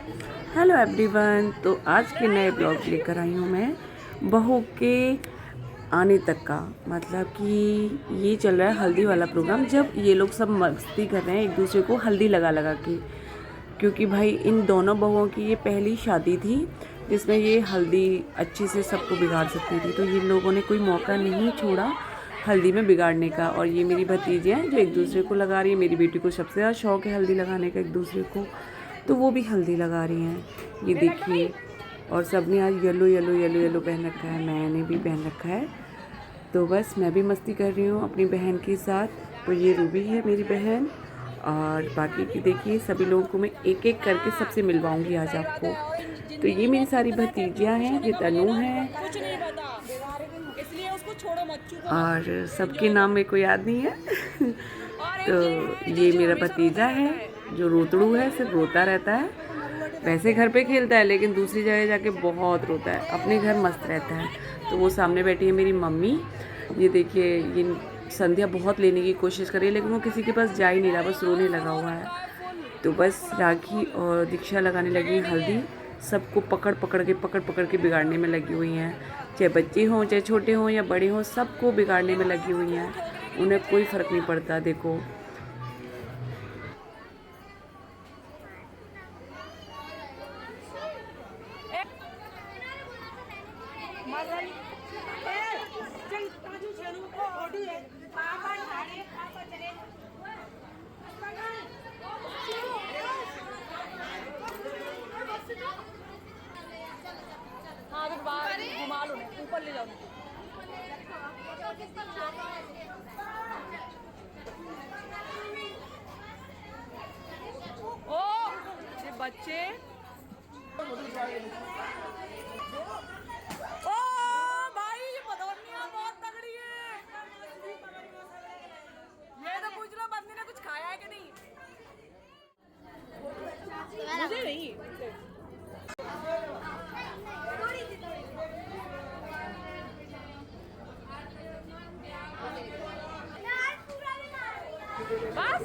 Hello everyone. तो आज के नए ब्लॉग लेकर आई हूँ मैं बहू के आने तक का। मतलब कि ये चल रहा है हल्दी वाला प्रोग्राम, जब ये लोग सब मस्ती कर रहे हैं एक दूसरे को हल्दी लगा लगा के, क्योंकि भाई इन दोनों बहुओं की ये पहली शादी थी जिसमें ये हल्दी अच्छे से सबको बिगाड़ सकती थी। तो ये लोगों ने कोई मौका नहीं छोड़ा हल्दी में बिगाड़ने का। और ये मेरी भतीजी हैं जो एक दूसरे को लगा रही है। मेरी बेटी को सबसे ज़्यादा शौक है हल्दी लगाने का एक दूसरे को, तो वो भी हल्दी लगा रही हैं, ये देखिए। और सब ने आज येलो येलो येलो येलो पहन रखा है, मैंने भी पहन रखा है। तो बस मैं भी मस्ती कर रही हूँ अपनी बहन के साथ। तो ये रूबी है मेरी बहन, और बाकी की देखिए सभी लोगों को मैं एक एक करके सबसे मिलवाऊंगी आज आपको। तो ये मेरी सारी भतीजियाँ हैं, ये तनु है, और सबके नाम मेरे को याद नहीं है। तो ये मेरा भतीजा है जो रोतड़ू है, सिर्फ रोता रहता है। वैसे घर पे खेलता है लेकिन दूसरी जगह जाके बहुत रोता है, अपने घर मस्त रहता है। तो वो सामने बैठी है मेरी मम्मी। ये देखिए ये संध्या बहुत लेने की कोशिश कर रही है लेकिन वो किसी के पास जा ही नहीं रहा, बस रोने लगा हुआ है। तो बस राखी और दीक्षा लगाने लगी हल्दी, सबको पकड़ पकड़ के बिगाड़ने में लगी हुई हैं। चाहे बच्चे हों, चाहे छोटे हों या बड़े हों, सबको बिगाड़ने में लगी हुई हैं। उन्हें कोई फ़र्क नहीं पड़ता। देखो घुमा लो, ऊपर ले जाओ। ओ ये बच्चे, ओ भाई ये मधुनिया बहुत तगड़ी है। ये तो पूछ लो बंदी ने कुछ खाया है कि नहीं। मुझे नहीं।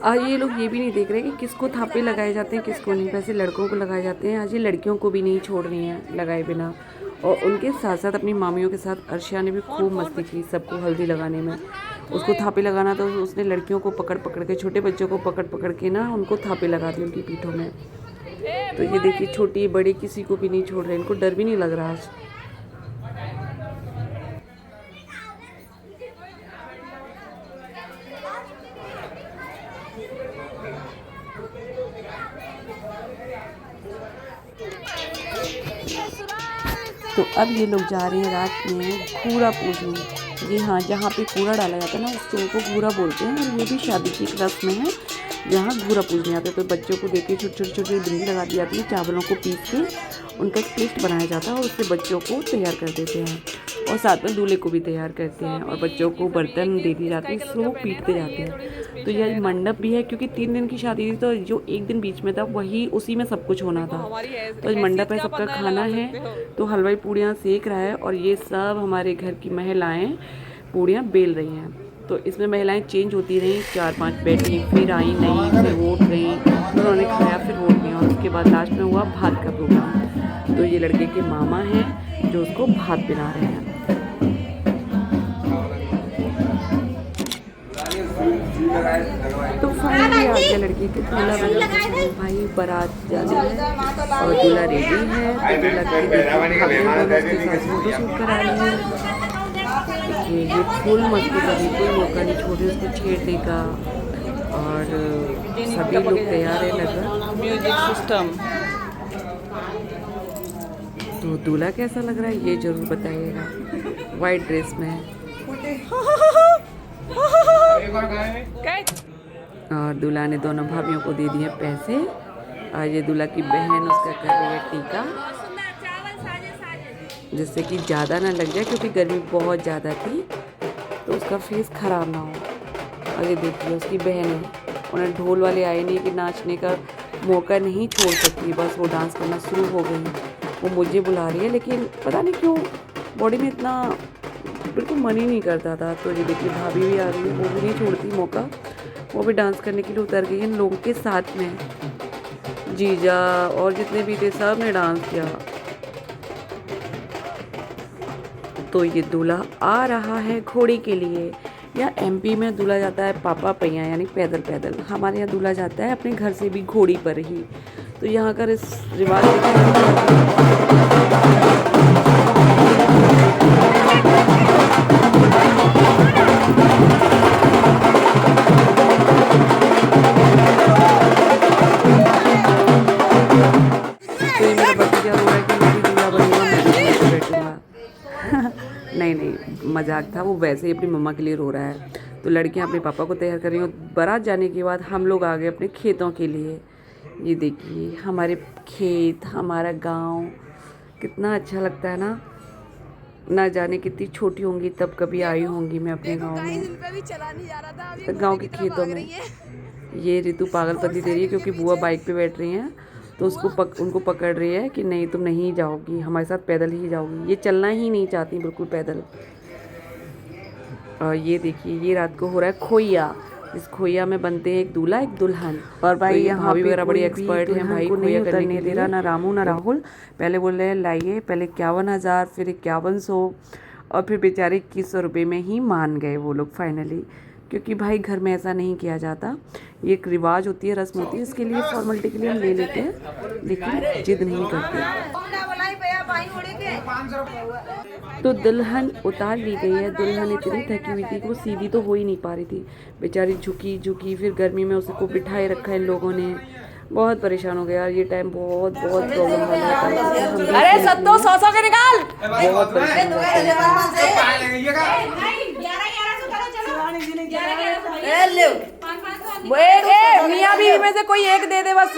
आज ये लोग ये भी नहीं देख रहे कि किसको थापे लगाए जाते हैं किसको नहीं। वैसे लड़कों को लगाए जाते हैं, आज ये लड़कियों को भी नहीं छोड़ रही हैं लगाए बिना। और उनके साथ साथ अपनी मामियों के साथ अर्शिया ने भी खूब मस्ती की सबको हल्दी लगाने में। उसको थापे लगाना तो उसने लड़कियों को पकड़ पकड़ के, छोटे बच्चों को पकड़ पकड़ के ना उनको थापे लगा दी उनकी पीठों में। तो ये देखिए छोटी बड़ी किसी को भी नहीं छोड़ रहे, इनको डर भी नहीं लग रहा आज। तो अब ये लोग जा रहे हैं रात में कूड़ा पूजने। जी हाँ, जहाँ पे कूड़ा डाला जाता है ना उस जगह को कूड़ा बोलते हैं। और ये भी शादी की एक रस्म है जहाँ कूड़ा पूजने आते हैं। तो बच्चों को देके छोटी छोटी बिंदी लगा दी जाती है, चावलों को पीस के उनका एक पेस्ट बनाया जाता है और उससे बच्चों को तैयार कर देते हैं। और साथ में दूल्हे को भी तैयार करते हैं और बच्चों को बर्तन दे दी जाती है, इसको वो पीटते जाते हैं। तो यह मंडप भी है क्योंकि 3 दिन की शादी थी, तो जो एक दिन बीच में था वही उसी में सब कुछ होना था। तो मंडप है, सबका खाना है। तो हलवाई पूड़ियाँ सेक रहा है और ये सब हमारे घर की महिलाएं पूड़ियाँ बेल रही हैं। तो इसमें महिलाएं चेंज होती रहीं, 4-5 बैठी, फिर आई नहीं, फिर वोट गई, फिर उन्होंने खाया, फिर वोट गई, और उसके बाद लास्ट में हुआ भात का प्रोग्राम। तो ये लड़के के मामा हैं जो उसको भात बना रहे हैं। तो फाइनली आ गया लड़की के दूल्हा बना। भाई बारात जाने है और दूल्हा रेडी है। तो दूल्हा की फोटो शूट करा रही है। देखिए ये फुल मस्ती कर रही, कोई मौका नहीं छोड़ रही उसको छेड़ने का। और सभी लोग तैयार है लगा म्यूजिक सिस्टम। तो दूल्हा कैसा लग रहा है ये जरूर बताइएगा, वाइट ड्रेस में है। और दूल्हा ने दोनों भाभियों को दे दिए पैसे। और ये दूल्हा की बहन उसका कर रही है टीका, जिससे कि ज़्यादा ना लग जाए क्योंकि गर्मी बहुत ज़्यादा थी, तो उसका फेस ख़राब ना हो। और ये देखिए उसकी बहन है, उन्हें ढोल वाले आए नहीं कि नाचने का मौका नहीं छोड़ सकती, बस वो डांस करना शुरू हो गई। वो मुझे बुला रही है लेकिन पता नहीं क्यों बॉडी में इतना बिल्कुल मन ही नहीं करता था। तो ये देखिए भाभी भी आ रही है, वो भी नहीं छोड़ती मौका, वो भी डांस करने के लिए उतर गई इन लोगों के साथ में। जीजा और जितने भी थे सब ने डांस किया। तो ये दूल्हा आ रहा है घोड़ी के लिए। या एमपी में दूल्हा जाता है पापा पैया यानी पैदल पैदल, हमारे यहाँ दूल्हा जाता है अपने घर से भी घोड़ी पर ही। तो यहाँ का इस रिवाज तो ये मेरा भतीजा रो रहा है कि मैं भी दूल्हा बनूंगा, मैं भी घोड़ी पे बैठूंगा। नहीं मजाक था, वो वैसे ही अपनी मम्मा के लिए रो रहा है। तो लड़कियां अपने पापा को तैयार कर रही हैं। बारात जाने के बाद हम लोग आ गए अपने खेतों के लिए। ये देखिए हमारे खेत, हमारा गांव कितना अच्छा लगता है ना। ना जाने कितनी छोटी होंगी तब कभी आई होंगी मैं अपने गांव में, तो गांव के खेतों में। ये ऋतु पागलपंती दे रही है क्योंकि बुआ बाइक पे बैठ रही हैं, तो उनको पकड़ रही है कि नहीं तुम नहीं जाओगी, हमारे साथ पैदल ही जाओगी। ये चलना ही नहीं चाहती बिल्कुल पैदल। और ये देखिए ये रात को हो रहा है खोइया। इस खोइया में बनते हैं एक दूल्हा एक दुल्हन। और भाई तो यहाँ भाभी वगैरह बड़ी एक्सपर्ट हैं भाई खोइया करने के लिए। ना रामू ना राहुल पहले बोल रहे हैं लाइए, पहले 51,000 फिर 5100 और फिर बेचारे 2100 रुपये में ही मान गए वो लोग फाइनली, क्योंकि भाई घर में ऐसा नहीं किया जाता। ये एक रिवाज होती है, रस्म होती है, इसके लिए फॉर्मेलिटी के लिए हम ले लेते हैं, लेकिन जिद नहीं करते। तो दुल्हन उतार ली गई है। दुल्हन इतनी थकी हुई थी कि वो सीधी तो हो ही नहीं पा रही थी, बेचारी झुकी। फिर गर्मी में उसको बिठाए रखा इन लोगों ने, बहुत परेशान हो गया यार। ये टाइम बहुत प्रॉब्लम वाला है। अरे सत्तो 100 के निकाल। बहुत परेशान मियाँ बीवी में से कोई एक दे दे बस।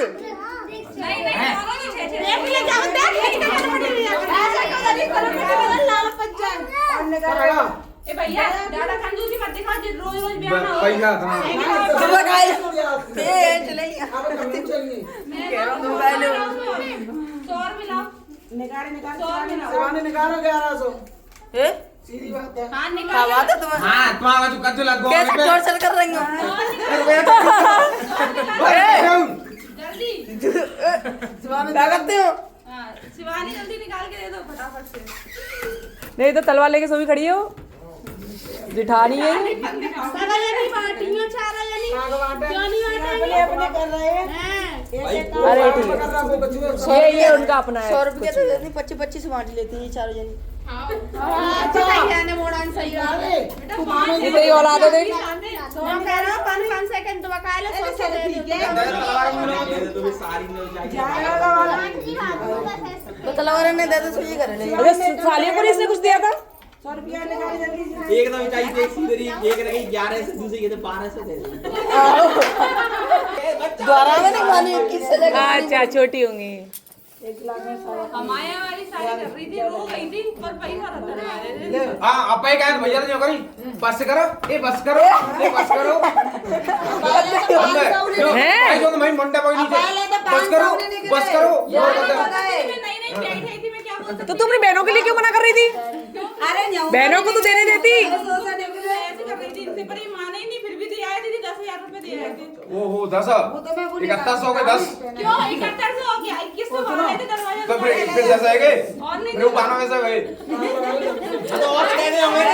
भैया ज्यादा कंजूसी मत दिखा, रोज ब्याह ना हो। सीधी बात है। हाँ बात है तुम्हारा। हाँ तुम्हारा तो कद्दू लग गया। कैसे टॉर्चर कर रही हो? जल्दी क्या करते हो? शिवानी जल्दी निकाल के दे दो फटाफट से। नहीं तो तलवार लेके सोई खड़ी हो, जिठानी है। अरे ठीक है, ये उनका अपना है। 100 रुपये तो 25 बांट लेती हैं चारों जनी। इतनी औलाद देख। तो तलवार ने दे दो सुई कर ले। सालियों को इसने कुछ दिया था। 100 रुपया एक ना चाहिए, एक रही 11 से दूसरी के 12 से दे दे। द्वारा में नहीं मानी किससे लगा। अच्छा छोटी होंगी। हमाया वाली साड़ी कर रही थी, रो गई थी पर पैसा रहता है। हां अब भाई क्या भैया नहीं करी, बस करो ए बस करो ए बस करो है जो मैं मंडा कोई नहीं, बस करो बस करो। नहीं प्याई थी मैं क्या बोलता। तो तुम अपनी बहनों के लिए क्यों मना कर रही थी? अरे बहनों को तो देने देती। ऐसे कर रही थी इनसे, पर ये माने ही नहीं, फिर भी दिया है दीदी 10,000 रुपए दे रहे थे। ओहो 10 7100 के 10 क्यों 7100 हो गया? 2100 बनाए थे दरवाजा। तो फिर जैसा है के और नहीं रे बानो ऐसा गए तो और दे दे हमें।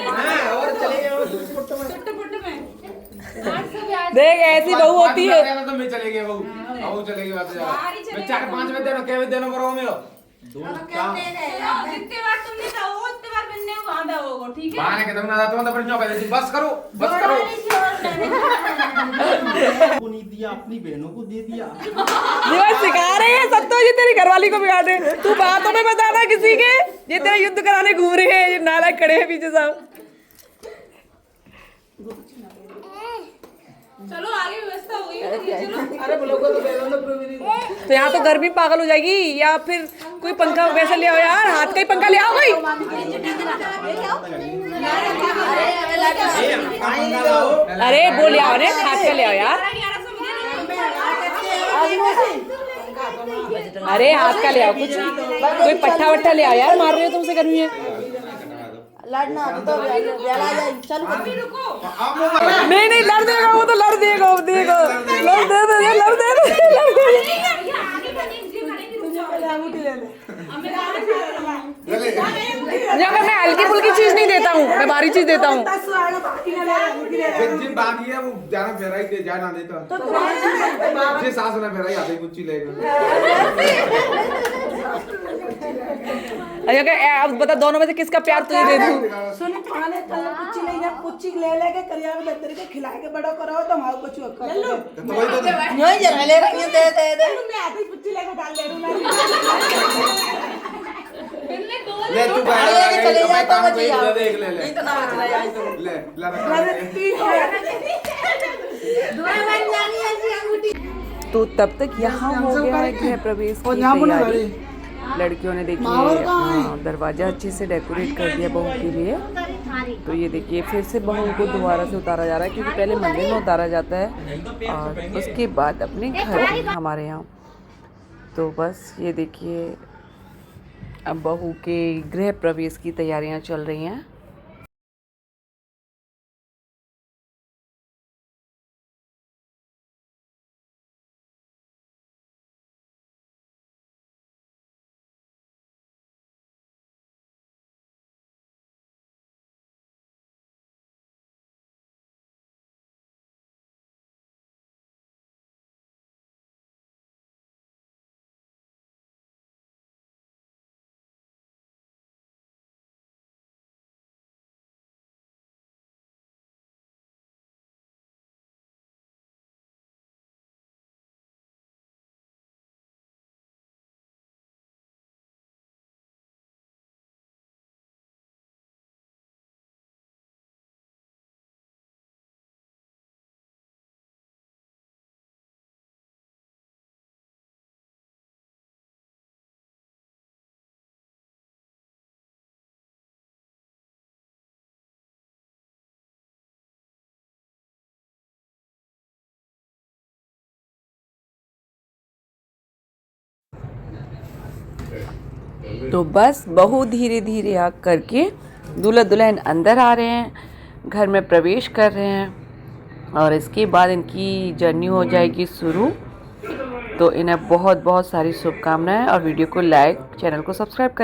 हां और चले जाओ पुट में। देख ऐसी बहू होती है। तो मैं चले गए बहू चले गए बात जा। मैं 4-5 में देनो के देनो करो में दो क्या जितने बार तुमने कहो उतने बार मैंने वहां दो, ठीक है? बाने के तुम ना तो पर क्यों कहते बस करो बस करो। को नहीं दिया, अपनी बहनों को दे दिया। ये सिखा रहे हैं सत्तो जी, तेरी घरवाली को बिगाड़ रहे। तू बातों में बताना किसी के, ये तेरा युद्ध कराने घूम रहे हैं, ये नालायक खड़े हैं पीछे सब। चलो आगे व्यवस्था हो गई। चलो अरे बोलो को तो दे दो ना प्रोविजन। तो यहाँ तो गर्मी पागल हो जाएगी, या फिर कोई पंखा वैसे ले आओ यार, हाथ का ही पंखा ले आओ भाई। अरे वो ले आओ, हाथ का ले आओ यार। अरे हाथ का ले आओ, कुछ कोई पट्टा वट्टा ले आओ यार, मार रहे हो तुमसे गर्मी है। लड़ना तो बेला जाए चल नहीं नहीं लड़ देगा वो, तो लड़ देगा, वो देगा, लड़ दे दे, लड़ दे दे, लड़ दे दे। या मैं हल्की फुल्की चीज नहीं देता हूँ, मैं भारी चीज देता हूँ। जी बाकी है वो जाना फेरा ही दे जाना देता जी सास ना फेरा ही आते कुछ लेगा। अब बता दोनों में से किसका प्यार तुझे दे दूँ? सुन थाने कल कुछ नहीं जा कुछ ले लेके करिया में दत्तर के खिला के बड़ा करो तो हमारा कुछ कर ले लो तो वही तो नहीं जर ले रही दे दे दे मैं आधी पुच्ची लेके डाल दे दूं ले तू गाड़ी लेके चले जा तो बची ले आओ देख ले ले नहीं तो ना चला जाए तो ले ला दुआ बन जानी ऐसी अंगूठी। तो तब तक यहाँ हो गया है गृह प्रवेश की तैयारी। लड़कियों ने देखिए अपना दरवाजा अच्छे से डेकोरेट कर दिया बहू के लिए। तो ये देखिए फिर से बहू को दोबारा से उतारा जा रहा है, क्योंकि पहले मंदिर में उतारा जाता है और उसके बाद अपने घर में हमारे यहाँ। तो बस ये देखिए अब बहू के गृह प्रवेश की तैयारियाँ चल रही हैं। तो बस बहू धीरे धीरे आग करके दूल्हा दुल्हन अंदर आ रहे हैं, घर में प्रवेश कर रहे हैं और इसके बाद इनकी जर्नी हो जाएगी शुरू। तो इन्हें बहुत बहुत सारी शुभकामनाएं और वीडियो को लाइक, चैनल को सब्सक्राइब करें।